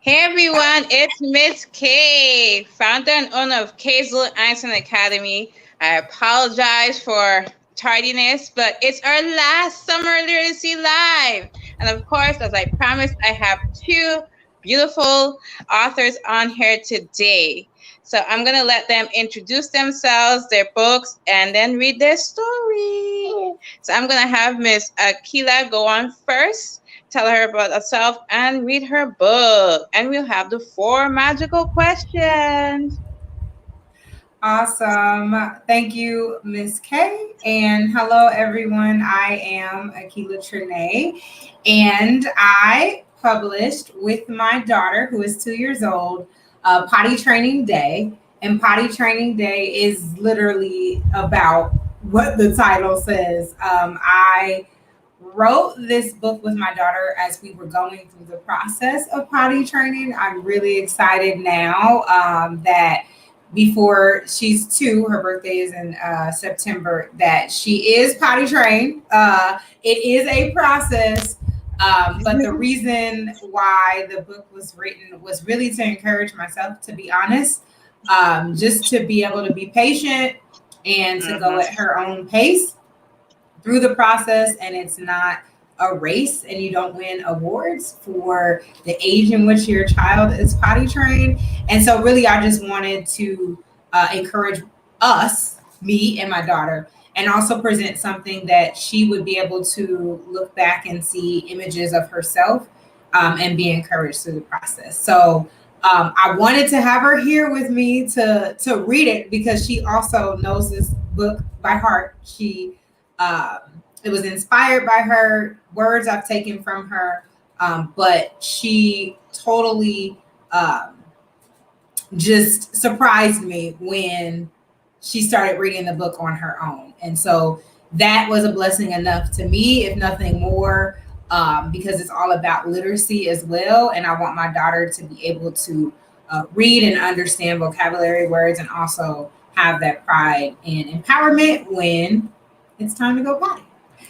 Hey everyone, it's Miss K, founder and owner of K's Little Einstein Academy. I apologize for tardiness, but it's our last summer literacy live. And of course, as I promised, I have two beautiful authors on here today. So I'm going to let them introduce themselves, their books, and then read their story. So I'm going to have Miss Akila go on first, tell her about herself, and read her book. And we'll have the 4 magical questions. Awesome. Thank you, Miss K. And hello, everyone. I am Akila Trinae, and I published with my daughter, who is 2 years old, Potty Training Day. And Potty Training Day is literally about what the title says. I wrote this book with my daughter as we were going through the process of potty training. I'm really excited now that before she's 2, her birthday is in September, that she is potty trained. It is a process, but the reason why the book was written was really to encourage myself, to be honest, just to be able to be patient and to go at her own pace through the process. And it's not a race, and you don't win awards for the age in which your child is potty trained. And so really I just wanted to encourage us, me and my daughter, and also present something that she would be able to look back and see images of herself, and be encouraged through the process. So I wanted to have her here with me to read it, because she also knows this book by heart. It was inspired by her words I've taken from her, but she totally just surprised me when she started reading the book on her own. And so that was a blessing enough to me, if nothing more, because it's all about literacy as well. And I want my daughter to be able to read and understand vocabulary words, and also have that pride and empowerment when it's time to go potty.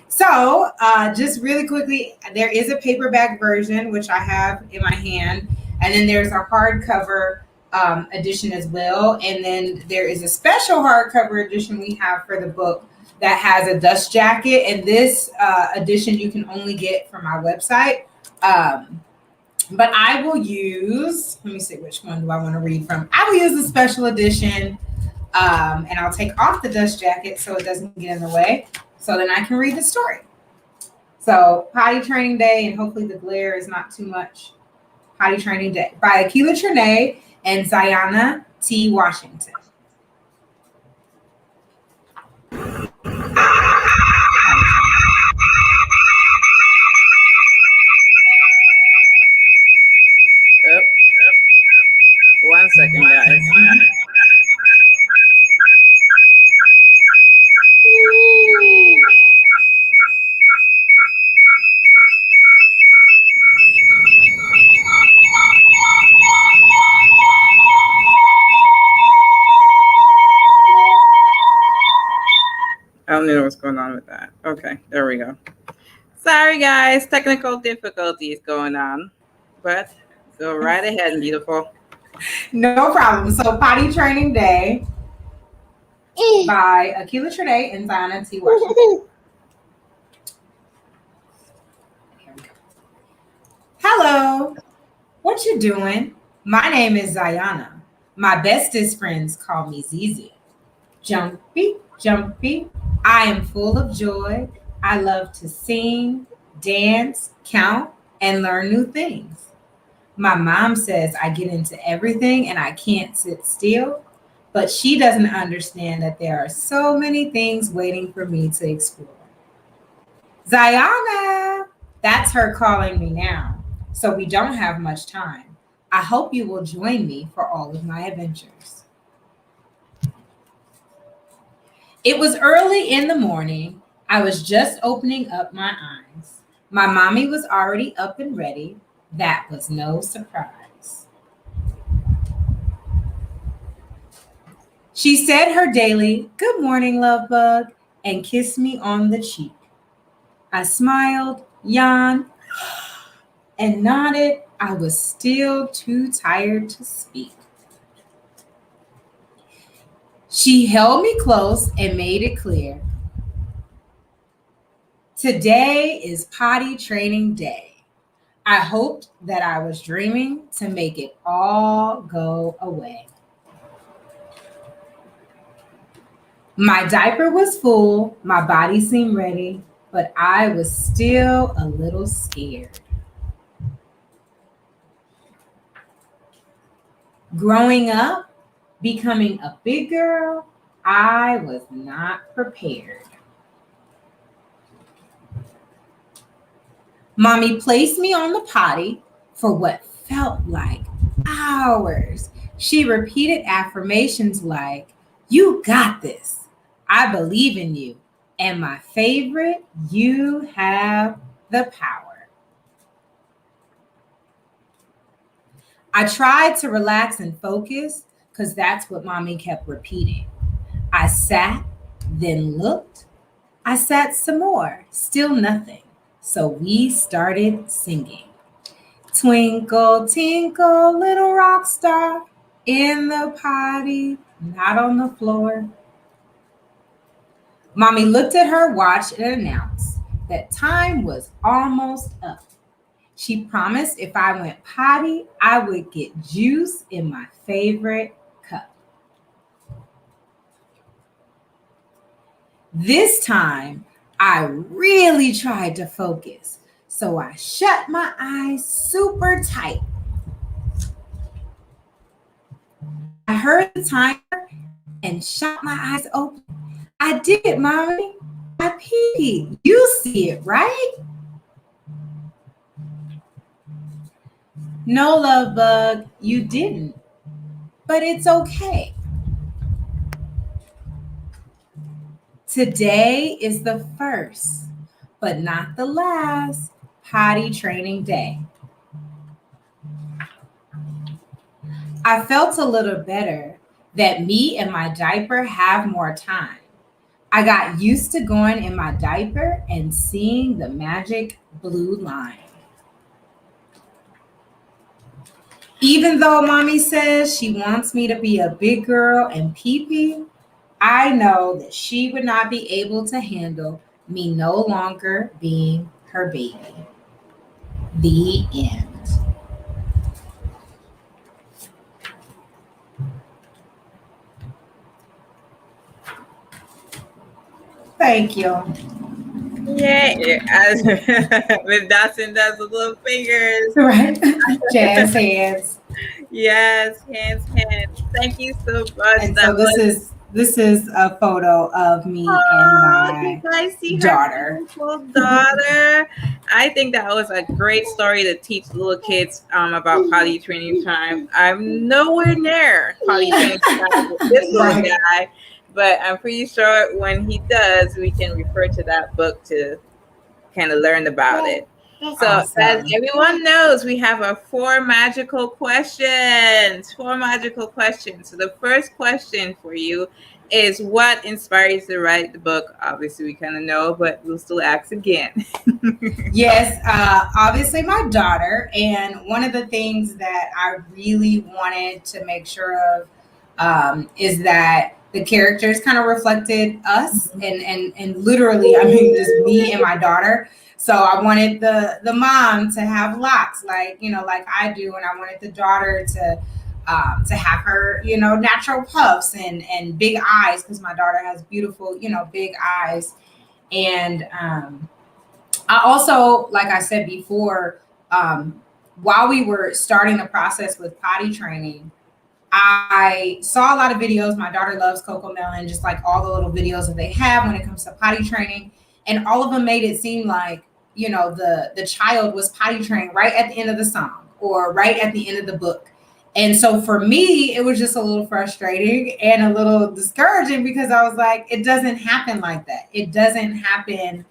So just really quickly, there is a paperback version, which I have in my hand. And then there's a hardcover edition as well. And then there is a special hardcover edition we have for the book that has a dust jacket. And this edition you can only get from our website. But I will use, let me see, which one do I want to read from? I will use the special edition, and I'll take off the dust jacket so it doesn't get in the way, so then I can read the story. So Potty Training Day, and hopefully the glare is not too much. Potty Training Day by Akila Trinae and Zayana T. Washington. One second, guys. I don't know what's going on with that. Okay, there we go. Sorry, guys. Technical difficulties going on. But go right ahead, beautiful. No problem. So Potty Training Day by Akila Trinae and Zayana T. Washington. Hello. What you doing? My name is Zayana. My bestest friends call me Zizi. Jumpy, jumpy. I am full of joy. I love to sing, dance, count, and learn new things. My mom says I get into everything and I can't sit still, but she doesn't understand that there are so many things waiting for me to explore. Zayana! That's her calling me now, so we don't have much time. I hope you will join me for all of my adventures. It was early in the morning. I was just opening up my eyes. My mommy was already up and ready. That was no surprise. She said her daily, "Good morning, love bug," and kissed me on the cheek. I smiled, yawned, and nodded. I was still too tired to speak. She held me close and made it clear. Today is potty training day. I hoped that I was dreaming to make it all go away. My diaper was full, my body seemed ready, but I was still a little scared. Growing up, becoming a big girl, I was not prepared. Mommy placed me on the potty for what felt like hours. She repeated affirmations like, "You got this. I believe in you." And my favorite, "You have the power." I tried to relax and focus because that's what mommy kept repeating. I sat, then looked. I sat some more, still nothing. So we started singing. Twinkle, tinkle, little rock star, in the potty, not on the floor. Mommy looked at her watch and announced that time was almost up. She promised if I went potty, I would get juice in my favorite cup. This time, I really tried to focus, so I shut my eyes super tight. I heard the timer and shut my eyes open. I did it, Mommy. I peed. You see it, right? No, love bug, you didn't. But it's okay. Today is the first, but not the last, potty training day. I felt a little better that me and my diaper have more time. I got used to going in my diaper and seeing the magic blue line. Even though mommy says she wants me to be a big girl and pee-pee, I know that she would not be able to handle me no longer being her baby. The end. Thank you. Yeah, as with dots and dots with little fingers. Right? Jazz hands. Yes, hands. Thank you so much. And That so this is a photo of me and you my guys see her daughter. beautiful daughter. I think that was a great story to teach little kids about potty training time. I'm nowhere near potty training time with this little guy, but I'm pretty sure when he does, we can refer to that book to kind of learn about it. So Awesome. as everyone knows, we have our 4 magical questions. 4 magical questions. So the first question for you is, what inspired you to write the book? Obviously, we kind of know, but we'll still ask again. Yes, obviously my daughter. And one of the things that I really wanted to make sure of is that the characters kind of reflected us and literally, I mean, just me and my daughter. So I wanted the mom to have locks like I do, and I wanted the daughter to have her natural puffs and big eyes, because my daughter has beautiful big eyes. And I also, like I said before, while we were starting the process with potty training, I saw a lot of videos. My daughter loves Coco Melon, just like all the little videos that they have when it comes to potty training. And all of them made it seem like, the child was potty trained right at the end of the song or right at the end of the book. And so for me, it was just a little frustrating and a little discouraging, because I was like, it doesn't happen like that. It doesn't happen,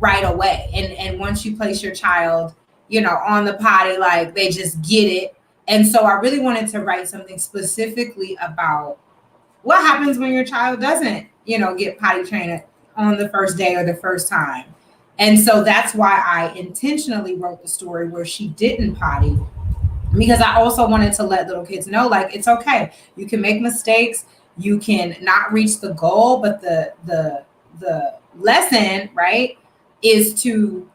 right away. And once you place your child, on the potty, like they just get it. And so I really wanted to write something specifically about what happens when your child doesn't, get potty trained on the first day or the first time. And so that's why I intentionally wrote the story where she didn't potty, because I also wanted to let little kids know, like, it's okay. You can make mistakes. You can not reach the goal, but the lesson, right, is to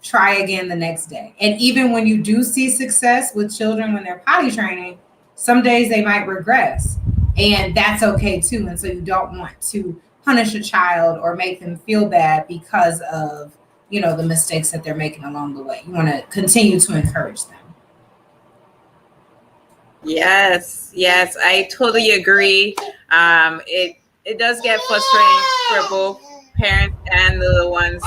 try again the next day. And even when you do see success with children when they're potty training, some days they might regress, and that's okay too. And so you don't want to punish a child or make them feel bad because of, the mistakes that they're making along the way. You want to continue to encourage them. Yes, yes, I totally agree. It does get frustrating for both parents and the little ones.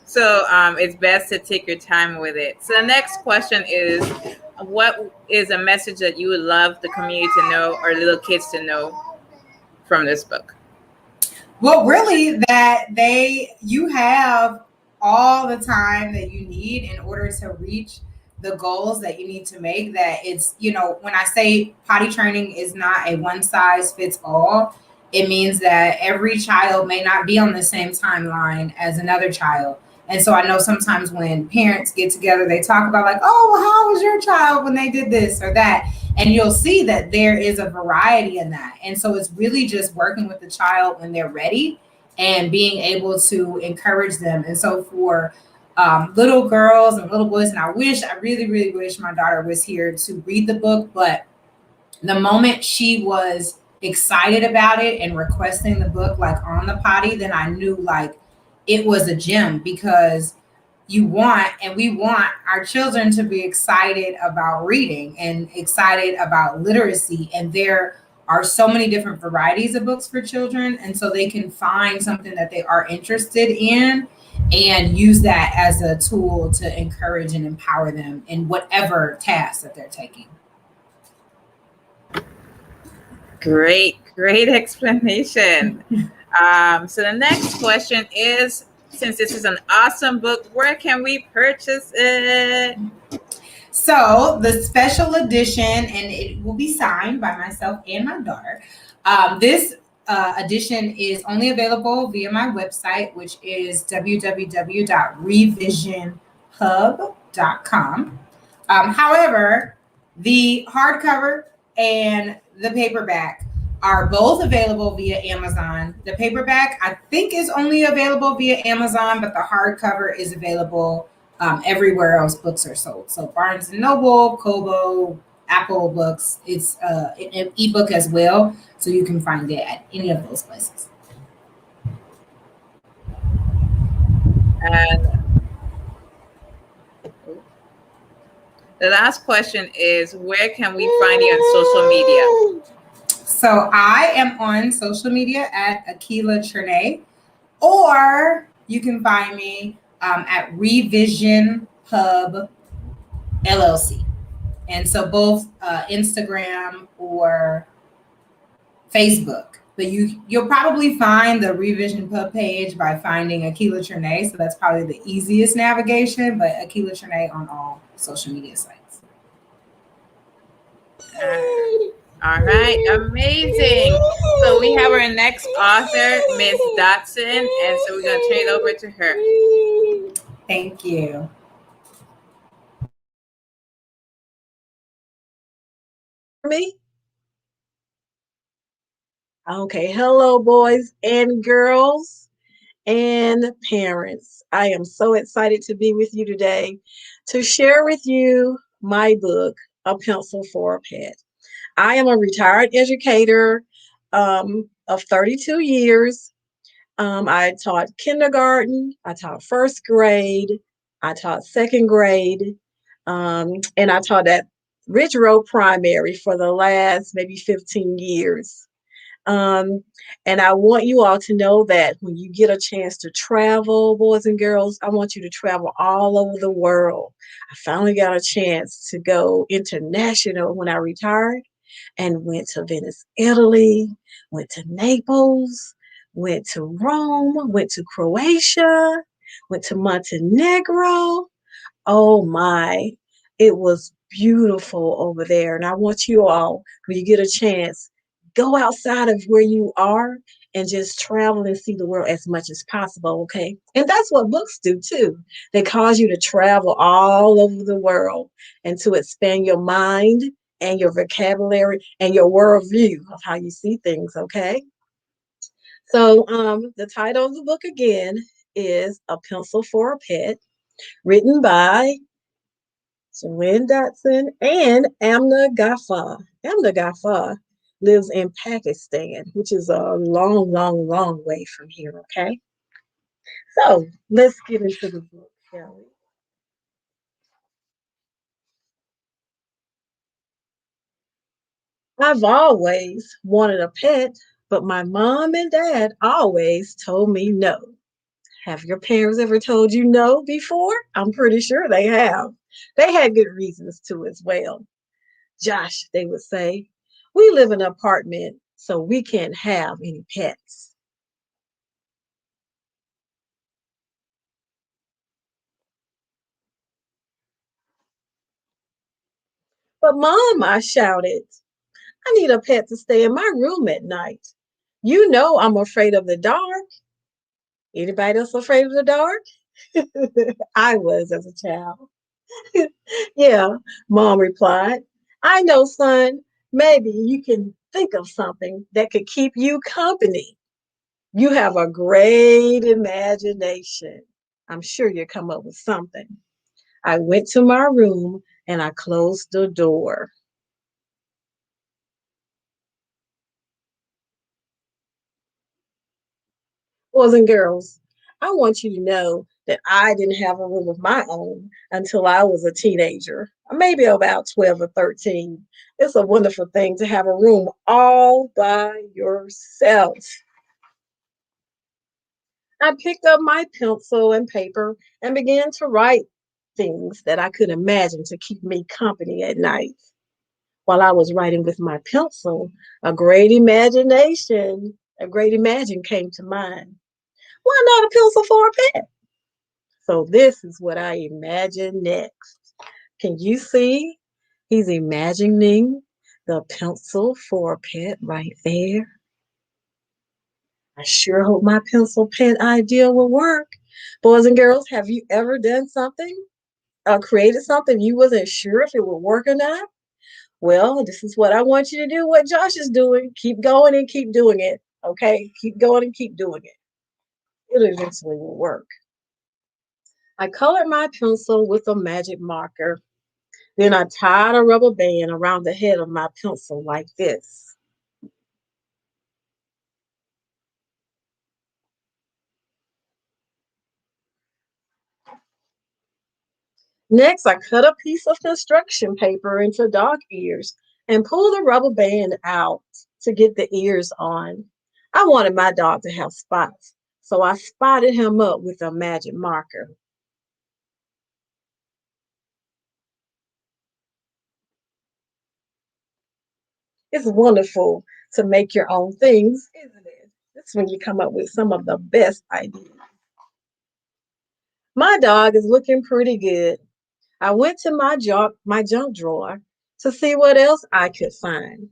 So it's best to take your time with it. So the next question is, what is a message that you would love the community to know or little kids to know from this book? Well, really, that you have all the time that you need in order to reach the goals that you need to make. That it's, when I say potty training is not a one size fits all, it means that every child may not be on the same timeline as another child. And so I know sometimes when parents get together, they talk about, like, oh, well, how was your child when they did this or that? And you'll see that there is a variety in that. And so it's really just working with the child when they're ready and being able to encourage them. And so for little girls and little boys, and I really, really wish my daughter was here to read the book, but the moment she was excited about it and requesting the book, like on the potty, then I knew, like, it was a gem, because we want our children to be excited about reading and excited about literacy. And there are so many different varieties of books for children. And so they can find something that they are interested in and use that as a tool to encourage and empower them in whatever task that they're taking. Great explanation. So the next question is, since this is an awesome book, where can we purchase it? So the special edition, and it will be signed by myself and my daughter. This edition is only available via my website, which is www.revisionhub.com. However, the hardcover and the paperback are both available via Amazon. The paperback, I think, is only available via Amazon, but the hardcover is available everywhere else books are sold. So Barnes and Noble, Kobo, Apple Books. It's an ebook as well, so you can find it at any of those places. And the last question is, where can we find you on social media? So I am on social media at Akila Trinae, or you can find me at Revision Hub LLC. And so both Instagram or Facebook. But you'll probably find the Revision Pub page by finding Akila Trinae. So that's probably the easiest navigation, but Akila Trinae on all social media sites. All right, amazing. So we have our next author, Miss Dotson, and so we're going to turn it over to her. Thank you. Me? Okay. Hello, boys and girls and parents. I am so excited to be with you today to share with you my book, A Pencil for a Pet. I am a retired educator of 32 years. I taught kindergarten, I taught first grade, I taught second grade, and I taught at Ridge Road Primary for the last maybe 15 years. Um, and I want you all to know that when you get a chance to travel, boys and girls, I want you to travel all over the world. I finally got a chance to go international when I retired and went to Venice, Italy, went to Naples, went to Rome, went to Croatia, went to Montenegro. Oh my, it was beautiful over there. And I want you all, when you get a chance, go outside of where you are and just travel and see the world as much as possible, okay? And that's what books do too. They cause you to travel all over the world and to expand your mind and your vocabulary and your worldview of how you see things, okay? So the title of the book again is A Pencil for a Pet, written by Lynn Dotson and Amna Ghaffar. Amna Ghaffar lives in Pakistan, which is a long, long, long way from here, okay? So let's get into the book, shall we? I've always wanted a pet, but my mom and dad always told me no. Have your parents ever told you no before? I'm pretty sure they have. They had good reasons to as well. Josh, they would say, we live in an apartment, so we can't have any pets. But mom, I shouted, I need a pet to stay in my room at night. You know I'm afraid of the dark. Anybody else afraid of the dark? I was as a child. Yeah, mom replied. I know, son. Maybe you can think of something that could keep you company. You have a great imagination. I'm sure you'll come up with something. I went to my room and I closed the door. Boys and girls, I want you to know that I didn't have a room of my own until I was a teenager, maybe about 12 or 13. It's a wonderful thing to have a room all by yourself. I picked up my pencil and paper and began to write things that I could imagine to keep me company at night. While I was writing with my pencil, a great imagine came to mind. Why not a pencil for a pet? So this is what I imagine next. Can you see? He's imagining the pencil for a pet right there. I sure hope my pencil pet idea will work. Boys and girls, have you ever done something, created something you wasn't sure if it would work or not? Well, this is what I want you to do, what Josh is doing. Keep going and keep doing it. Okay? Keep going and keep doing it. It eventually will work. I colored my pencil with a magic marker. Then I tied a rubber band around the head of my pencil like this. Next, I cut a piece of construction paper into dog ears and pulled the rubber band out to get the ears on. I wanted my dog to have spots, so I spotted him up with a magic marker. It's wonderful to make your own things, isn't it? That's when you come up with some of the best ideas. My dog is looking pretty good. I went to my junk drawer to see what else I could find.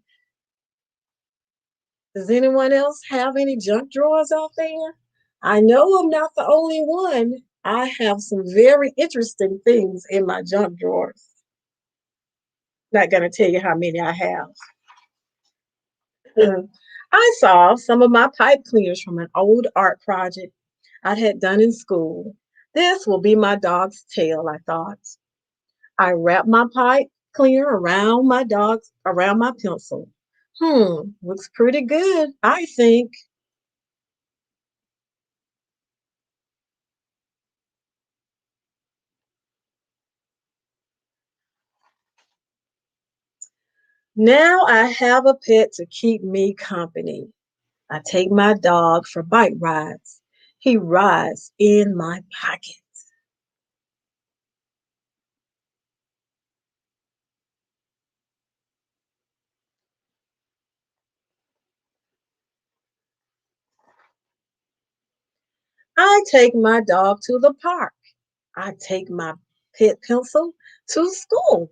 Does anyone else have any junk drawers out there? I know I'm not the only one. I have some very interesting things in my junk drawers. Not going to tell you how many I have. I saw some of my pipe cleaners from an old art project I had done in school. This will be my dog's tail, I thought. I wrapped my pipe cleaner around my pencil. Looks pretty good, I think. Now I have a pet to keep me company. I take my dog for bike rides. He rides in my pocket. I take my dog to the park. I take my pet pencil to school.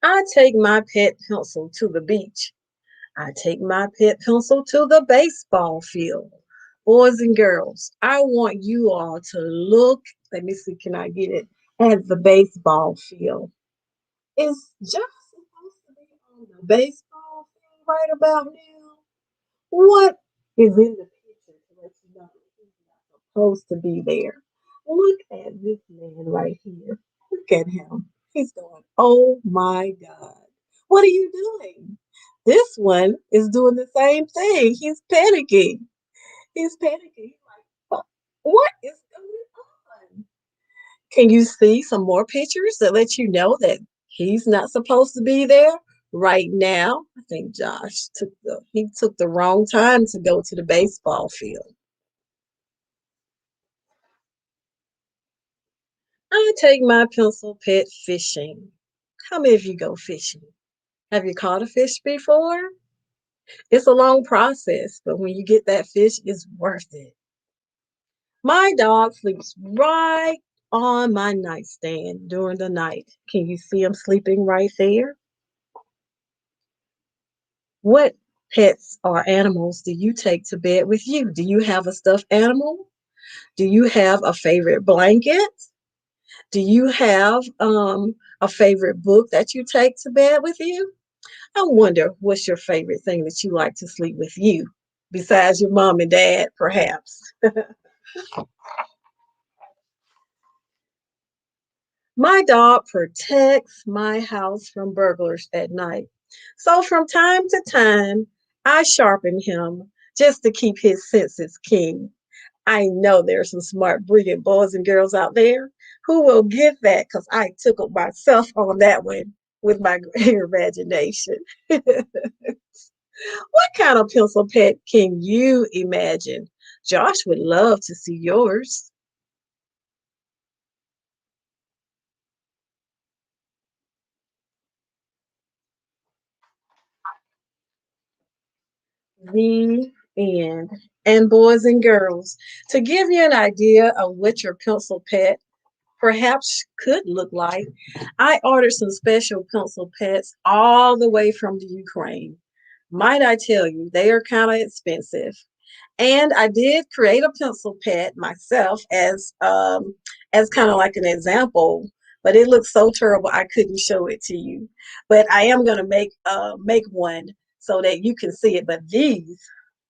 I take my pet pencil to the beach. I take my pet pencil to the baseball field. Boys and girls, I want you all to look. Let me see, can I get it? At the baseball field. Is Josh supposed to be on the baseball field right about now? What is in the picture to let you know that he's not supposed to be there? Look at this man right here. Look at him. He's going, oh my God. What are you doing? This one is doing the same thing. He's panicking. He's panicking. He's like, what is going on? Can you see some more pictures that let you know that he's not supposed to be there right now? I think Josh took the wrong time to go to the baseball field. I take my pencil pet fishing. How many of you go fishing? Have you caught a fish before? It's a long process, but when you get that fish, it's worth it. My dog sleeps right on my nightstand during the night. Can you see him sleeping right there? What pets or animals do you take to bed with you? Do you have a stuffed animal? Do you have a favorite blanket? Do you have a favorite book that you take to bed with you? I wonder what's your favorite thing that you like to sleep with you, besides your mom and dad, perhaps. My dog protects my house from burglars at night. So from time to time, I sharpen him just to keep his senses keen. I know there's some smart, brilliant boys and girls out there who will get that because I took up myself on that one with my great imagination. What kind of pencil pet can you imagine? Josh would love to see yours. The end. And boys and girls, to give you an idea of what your pencil pet perhaps could look like, I ordered some special pencil pets all the way from the Ukraine. Might I tell you, they are kind of expensive. And I did create a pencil pad myself as kind of like an example, but it looks so terrible I couldn't show it to you. But I am gonna make one so that you can see it. But these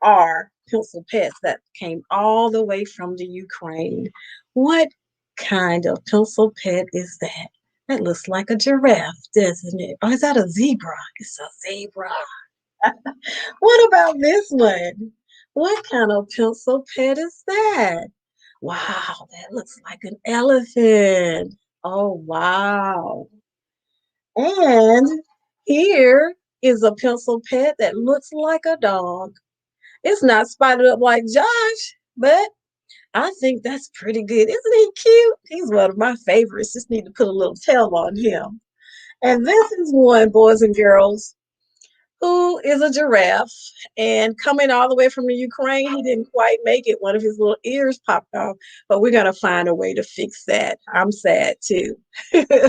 are pencil pets that came all the way from the Ukraine. What kind of pencil pet is that? That looks like a giraffe, doesn't it? Or is that a zebra? It's a zebra. What about this one? What kind of pencil pet is that? Wow, that looks like an elephant. Oh, wow. And here is a pencil pet that looks like a dog. It's not spotted up like Josh, but I think that's pretty good. Isn't he cute? He's one of my favorites. Just need to put a little tail on him. And this is one, boys and girls, who is a giraffe. And coming all the way from the Ukraine, he didn't quite make it. One of his little ears popped off, but we're going to find a way to fix that. I'm sad too. And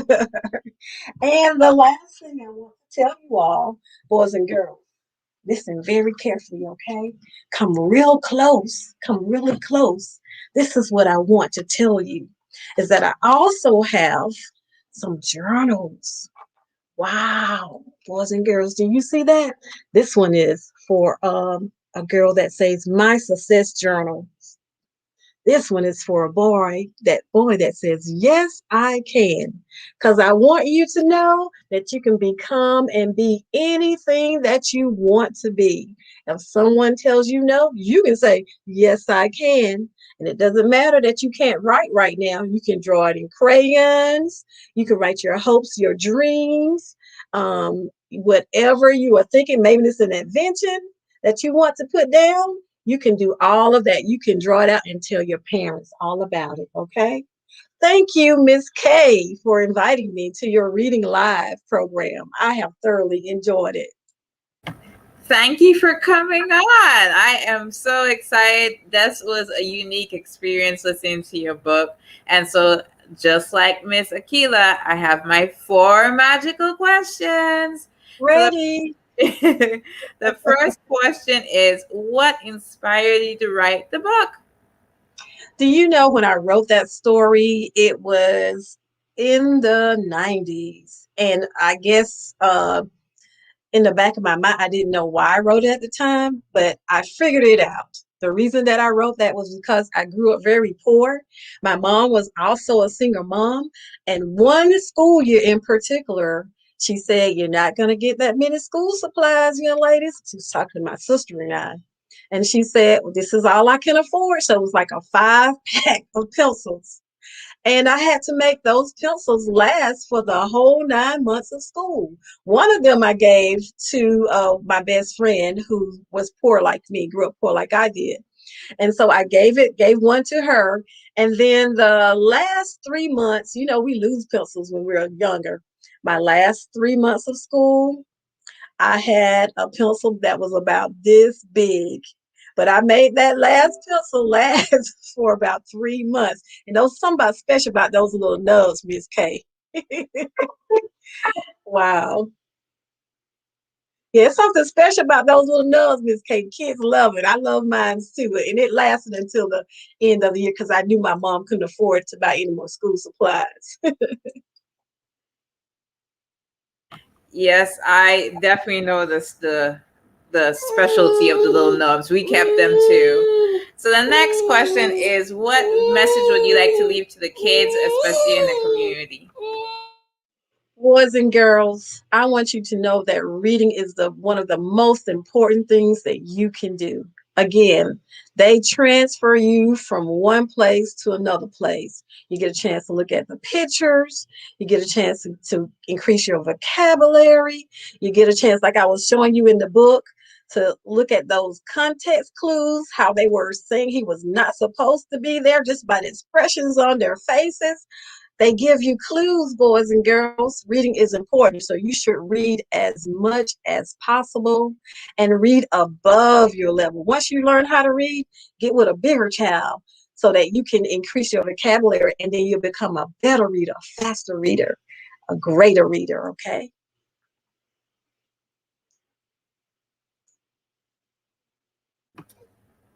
the last thing I want to tell you all, boys and girls, listen very carefully, okay? Come real close. Come really close. This is what I want to tell you is that I also have some journals. Wow, boys and girls, do you see that? This one is for a girl that says My Success Journal. This one is for a boy that says, yes, I can. Because I want you to know that you can become and be anything that you want to be. If someone tells you no, you can say, yes, I can. And it doesn't matter that you can't write right now. You can draw it in crayons. You can write your hopes, your dreams, whatever you are thinking. Maybe it's an invention that you want to put down. You can do all of that. You can draw it out and tell your parents all about it, okay? Thank you, Miss Kay, for inviting me to your Reading Live program. I have thoroughly enjoyed it. Thank you for coming on. I am so excited. This was a unique experience listening to your book. And so, just like Miss Akila, I have my 4 magical questions. So, Ready? the first question is, what inspired you to write the book? Do you know when I wrote that story, it was in the 90s. And I guess in the back of my mind, I didn't know why I wrote it at the time, but I figured it out. The reason that I wrote that was because I grew up very poor. My mom was also a single mom. And one school year in particular, she said, "You're not going to get that many school supplies, young ladies." She was talking to my sister and I. And she said, "Well, this is all I can afford." So it was like a 5 pack of pencils. And I had to make those pencils last for the whole 9 months of school. One of them I gave to my best friend who was poor like me, grew up poor like I did. And so I gave one to her. And then the last 3 months, we lose pencils when we were younger. My last 3 months of school, I had a pencil that was about this big, but I made that last pencil last for about 3 months. And there's something special about those little nubs, Miss K. Wow. Yeah, something special about those little nubs, Miss K. Kids love it. I love mine too. And it lasted until the end of the year because I knew my mom couldn't afford to buy any more school supplies. Yes, I definitely know the specialty of the little nubs. We kept them too. So the next question is, what message would you like to leave to the kids, especially in the community? Boys and girls, I want you to know that reading is one of the most important things that you can do. Again, they transfer you from one place to another place. You get a chance to look at the pictures. You get a chance to increase your vocabulary. You get a chance, like I was showing you in the book, to look at those context clues, how they were saying he was not supposed to be there just by the expressions on their faces. They give you clues, boys and girls. Reading is important, so you should read as much as possible and read above your level. Once you learn how to read, get with a bigger child so that you can increase your vocabulary and then you'll become a better reader, a faster reader, a greater reader, okay?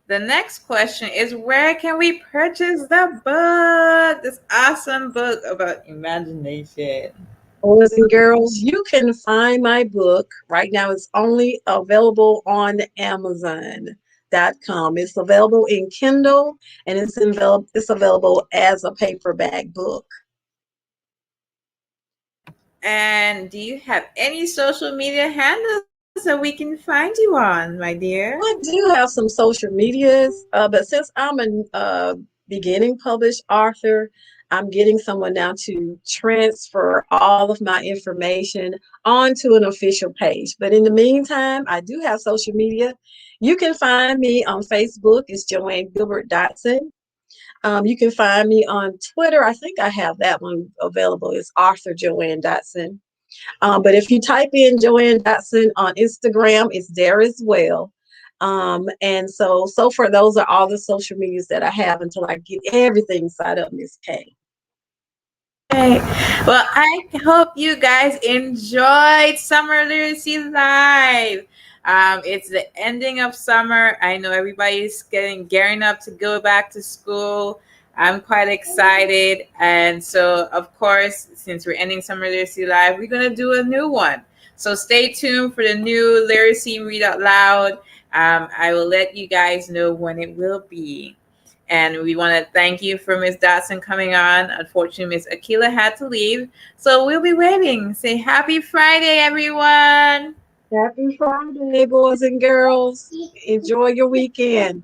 The next question is, where can we purchase the book? This awesome book about imagination. Boys and girls, you can find my book right now. It's only available on Amazon.com. It's available in Kindle and it's available as a paperback book. And do you have any social media handles that we can find you on, my dear? I do have some social medias, but since I'm a beginning published author, I'm getting someone now to transfer all of my information onto an official page. But in the meantime, I do have social media. You can find me on Facebook. It's Joanne Gilbert Dotson. You can find me on Twitter. I think I have that one available. It's Arthur Joanne Dotson. But if you type in Joanne Dotson on Instagram, it's there as well. And so far, those are all the social medias that I have until I get everything set up, Miss K. Right. Well, I hope you guys enjoyed Summer Literacy Live. It's the ending of summer. I know everybody's gearing up to go back to school. I'm quite excited. And so, of course, since we're ending Summer Literacy Live, we're going to do a new one. So stay tuned for the new Literacy Read Out Loud. I will let you guys know when it will be. And we want to thank you for Ms. Dotson coming on. Unfortunately, Ms. Akila had to leave. So we'll be waiting. Say happy Friday, everyone. Happy Friday, boys and girls. Enjoy your weekend.